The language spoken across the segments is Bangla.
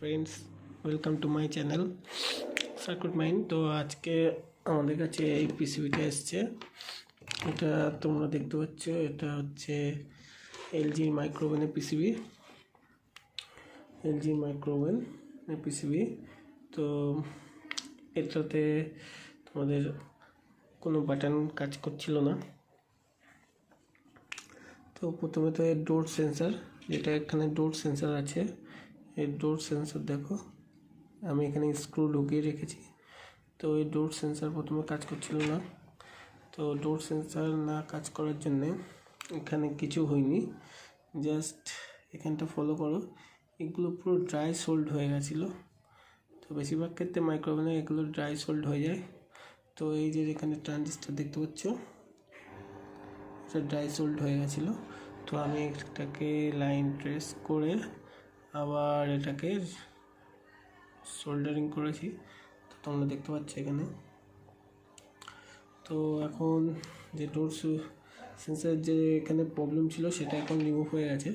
Friends welcome to my channel circuit mine. तो आज के আমাদের কাছে এই পিসিবিটা এসেছে। এটা তোমরা দেখতে পাচ্ছ, এটা হচ্ছে এলজি মাইক্রোওভেনের পিসিবি। LG microwave PCB. তো এটাতে তোমাদের কোনো বাটন কাজ করছিল না। তো প্রথমে তো এর ডোর সেন্সার, যেটা এখানে ডোর সেন্সার আছে, এই ডোর সেন্সার দেখো আমি এখানে স্ক্রু ঢুকিয়ে রেখেছি। তো এই ডোর সেন্সার প্রথমে কাজ করছিল না। তো ডোর সেন্সার না কাজ করার জন্যে এখানে কিছু হয়নি, জাস্ট এখানটা ফলো করো, এগুলো পুরো ড্রাই সোল্ড হয়ে গেছিলো। তো বেশিরভাগ ক্ষেত্রে মাইক্রোওভেনে এগুলো ড্রাই সোল্ড হয়ে যায়। তো এই যে এখানে ট্রানজিস্টার দেখতে পাচ্ছ, এটা ড্রাই সোল্ড হয়ে গেছিলো। তো আমি এটাকে লাইন ট্রেস করে আবার এটাকে সোল্ডারিং করেছি, তো তোমরা দেখতে পাচ্ছ এখানে। তো এখন যে ডোর সেন্সার যে এখানে প্রবলেম ছিল সেটা এখন রিমুভ হয়ে গেছে।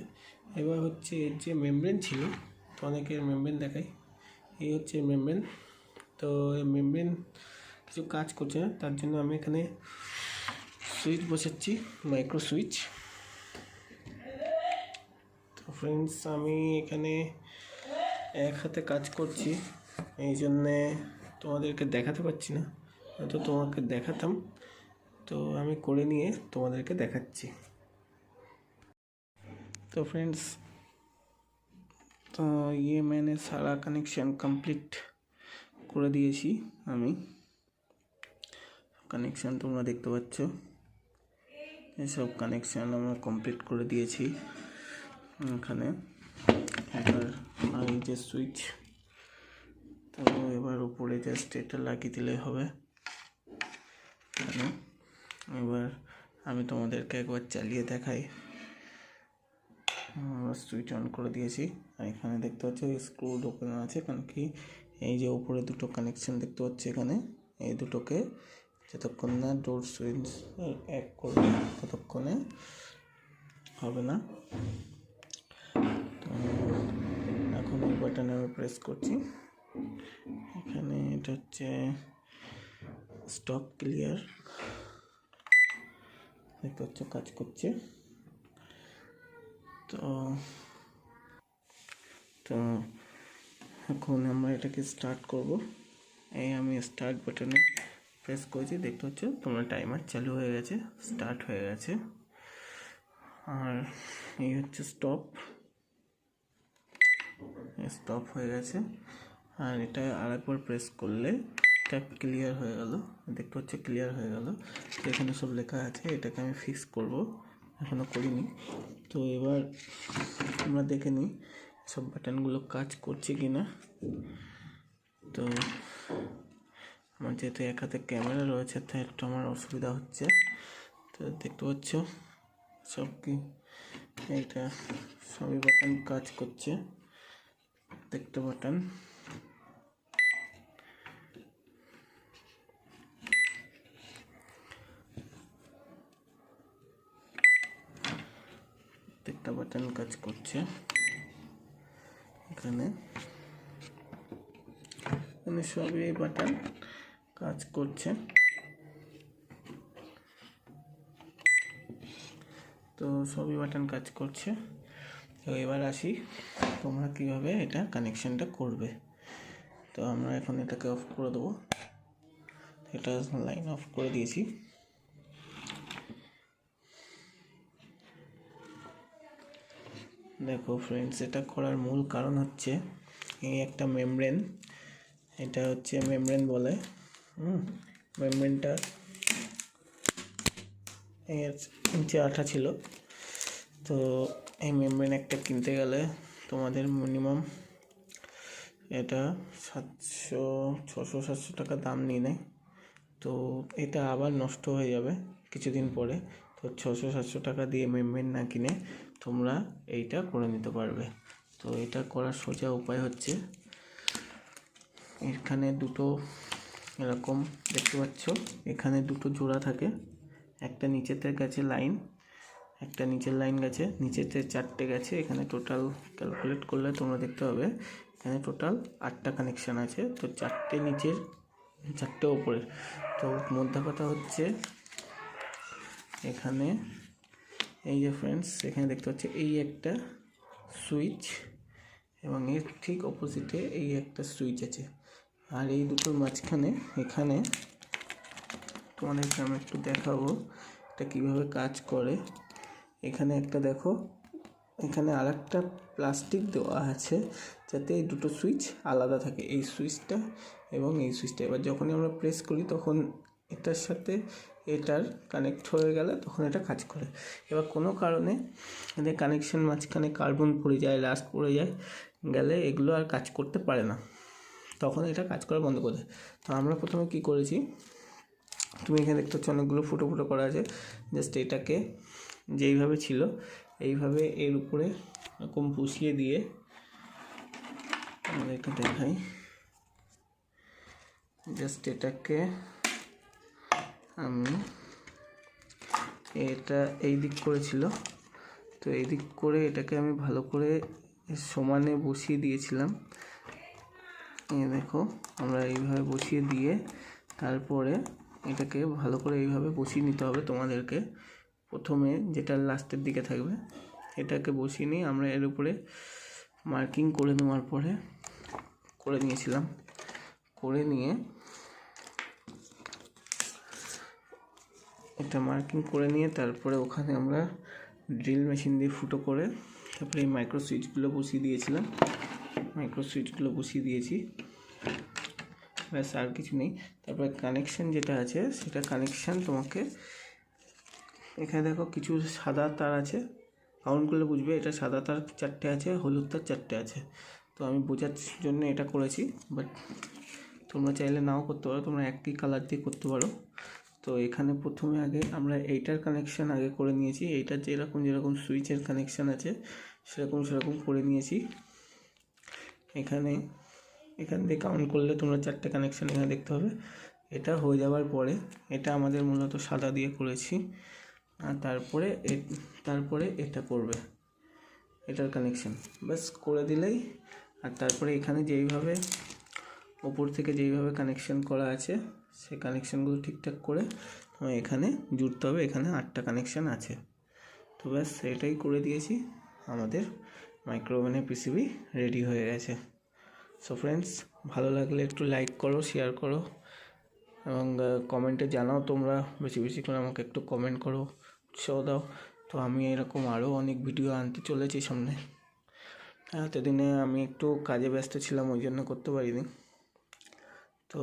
এবার হচ্ছে এর যে মেমব্রেন ছিল, তো অনেকের মেমব্রেন দেখাই, এই হচ্ছে মেমব্রেন। তো এই মেমব্রেন কিছু কাজ করছে না, তার জন্য আমি এখানে সুইচ বসাচ্ছি, মাইক্রো সুইচ। তো ফ্রেন্ডস আমি এখানে এক হাতে কাজ করছি, এই জন্যে তোমাদেরকে দেখাতে পারছি না, তো তোমাকে দেখাতাম। তো আমি করে নিয়ে তোমাদেরকে দেখাচ্ছি। तो फ्रेंड्स, तो ये मैंने सारा कनेक्शन कंप्लीट করে দিয়েছি। আমি কানেকশান তোমরা দেখতে পাচ্ছ, এসব কানেকশান আমরা কমপ্লিট করে দিয়েছি এখানে। এবার এই যে সুইচ, তো এবার উপরে জাস্ট এটা লাগিয়ে দিলে হবে। এবার আমি তোমাদেরকে একবার চালিয়ে দেখাই। সুইচ অন করে দিয়েছি, আর এখানে দেখতে পাচ্ছ স্ক্রু ঢোকানো আছে, কারণ কি এই যে উপরে দুটো কানেকশন দেখতে পাচ্ছি এখানে, এই দুটোকে যতক্ষণ না ডোর সুইচ এক করবে ততক্ষণে হবে না। তো এখন এই বাটনে আমি প্রেস করছি, এখানে এটা হচ্ছে স্টপ ক্লিয়ার, দেখতে পাচ্ছ কাজ করছে। তো তো এখন আমরা এটাকে স্টার্ট করব। এই আমি স্টার্ট বাটনে প্রেস করেছি, দেখতে পাচ্ছ তোমরা টাইমার চালু হয়ে গেছে, স্টার্ট হয়ে গেছে। আর এই হচ্ছে স্টপ, স্টপ হয়ে গেছে। আর এটা আরেকবার প্রেস করলে এটা ক্লিয়ার হয়ে গেল, দেখতে পাচ্ছ ক্লিয়ার হয়ে গেল। তো এখানে সব লেখা আছে, এটাকে আমি ফিক্স করব, এখনও করিনি। তো এবার আমরা দেখে নিই সব বাটনগুলো কাজ করছে কি না। তো আমার যেহেতু এক হাতে ক্যামেরা রয়েছে, তাই একটু আমার অসুবিধা হচ্ছে। তো দেখতে পাচ্ছ সব কি, এইটা সবই বাটন কাজ করছে, দেখতে বাটন। একটা বাটন কাজ করছে এখানে, মানে সবই বাটন কাজ করছে। তো সবই বাটন কাজ করছে। তো এবার আসি তোমরা কিভাবে এটা কানেকশনটা করবে। তো আমরা এখন এটাকে অফ করে দেবো, এটা লাইন অফ করে দিয়েছি। দেখো ফ্রেন্ডস, এটা করার মূল কারণ হচ্ছে এই একটা মেমব্রেন, এটা হচ্ছে মেমব্রেন বলে। মেমব্রেনটা এর নিচে আঠা ছিল। তো এই মেমব্রেন একটা কিনতে গেলে তোমাদের মিনিমাম এটা 600-700 টাকা দাম নিয়ে নেয়। তো এটা আবার নষ্ট হয়ে যাবে কিছুদিন পরে। তো 600-700 টাকা দিয়ে মেমব্রেন না কিনে তোমরা এইটা করে নিতে পারবে। তো এটা করার সোজা উপায় হচ্ছে, এখানে দুটো এরকম দেখতে পাচ্ছ, এখানে দুটো জোড়া থাকে, একটা নিচেতে গেছে লাইন, একটা নিচের লাইন গেছে, নিচেতে 4টে গেছে। এখানে টোটাল ক্যালকুলেট করলে তোমরা দেখতে পাবে এখানে টোটাল 8টা কানেকশান আছে। তো 4টে নিচের, 4টে ওপরের। তো মধ্যে কথা হচ্ছে এখানে এই যে ফ্রেন্ডস, এখানে দেখতে পাচ্ছি এই একটা সুইচ এবং এর ঠিক অপোজিটে এই একটা সুইচ আছে। আর এই দুটোর মাঝখানে এখানে তোমাদেরকে আমি একটু দেখাবো এটা কীভাবে কাজ করে। এখানে একটা দেখো, এখানে আর একটা প্লাস্টিক দেওয়া আছে যাতে এই দুটো সুইচ আলাদা থাকে, এই সুইচটা এবং এই সুইচটা। এবার যখনই আমরা প্রেস করি তখন এটার সাথে এটার কানেক্ট হয়ে গেলে তখন এটা কাজ করে। এবার কোনো কারণে এদের কানেকশান মাঝখানে কার্বন পড়ে যায়, রাস্ট পড়ে যায়, গেলে এগুলো আর কাজ করতে পারে না, তখন এটা কাজ করা বন্ধ করে দেয়। তো আমরা প্রথমে কী করেছি, তুমি এখানে দেখতে পাচ্ছ অনেকগুলো ফুটো ফুটো করা আছে। জাস্ট এটাকে যেইভাবে ছিল এইভাবে এর উপরে এরকম বসিয়ে দিয়ে, আমাদেরকে দেখাই, জাস্ট এটাকে আমি এটা এই দিক করেছিল, তো এই দিক করে এটাকে আমি ভালো করে সমানে বসিয়ে দিয়েছিলাম। এই দেখো আমরা এইভাবে বসিয়ে দিয়ে তারপরে এটাকে ভালো করে এইভাবে বসিয়ে নিতে হবে তোমাদেরকে। প্রথমে যেটা লাস্টের দিকে থাকবে এটাকে বসিয়ে নিয়ে আমরা এর উপরে মার্কিং করে নেওয়ার পরে করে নিয়েছিলাম, করে নিয়ে এটা মার্কিং করে নিয়ে তারপরে ওখানে আমরা ড্রিল মেশিন দিয়ে ফুটো করে তারপরে এই মাইক্রো সুইচগুলো বসিয়ে দিয়েছিলাম, মাইক্রো সুইচগুলো বসিয়ে দিয়েছি, ব্যাস আর কিছু নেই। তারপরে কানেকশান যেটা আছে সেটা কানেকশান তোমাকে এখানে দেখো কিছু সাদা তার আছে, কাউন্ট করলে বুঝবে এটা সাদা তার 4টে আছে, হলুদ তার 4টে আছে। তো আমি বোঝার জন্য এটা করেছি, বাট তোমরা চাইলে নাও করতে পারো, তোমরা একই কালার দিয়ে করতে পারো। তো এখানে প্রথমে আগে আমরা এইটার কানেকশান আগে করে নিয়েছি, এইটার যেরকম সুইচের কানেকশান আছে সেরকম করে নিয়েছি। এখান দিয়ে কাউন্ট করলে তোমরা 4টে কানেকশান এখানে দেখতে হবে। এটা হয়ে যাওয়ার পরে এটা আমাদের মূলত সাদা দিয়ে করেছি, আর তারপরে এটা করবে, এটার কানেকশান ব্যাস করে দিলেই। আর তারপরে এখানে যেইভাবে ওপর থেকে যেইভাবে কানেকশান করা আছে সেই কানেকশানগুলো ঠিকঠাক করে এখানে জুড়তে হবে। এখানে 8টা কানেকশান আছে। তো ব্যাস এটাই করে দিয়েছি, আমাদের মাইক্রোওভেনের পিসিবি রেডি হয়ে গেছে। সো ফ্রেন্ডস, ভালো লাগলে একটু লাইক করো, শেয়ার করো এবং কমেন্টে জানাও, তোমরা বেশি বেশি করে আমাকে একটু কমেন্ট করো, উৎসাহ দাও। তো আমি এরকম আরও অনেক ভিডিও আনতে চলেছি সামনে। এতদিনে আমি একটু কাজে ব্যস্ত ছিলাম, ওই জন্য করতে পারিনি। তো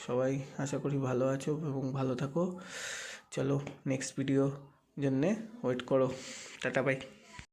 সবাই আশা করি ভালো আছো এবং ভালো থাকো। চলো নেক্সট ভিডিও জন্যে ওয়েট করো। Tata bye.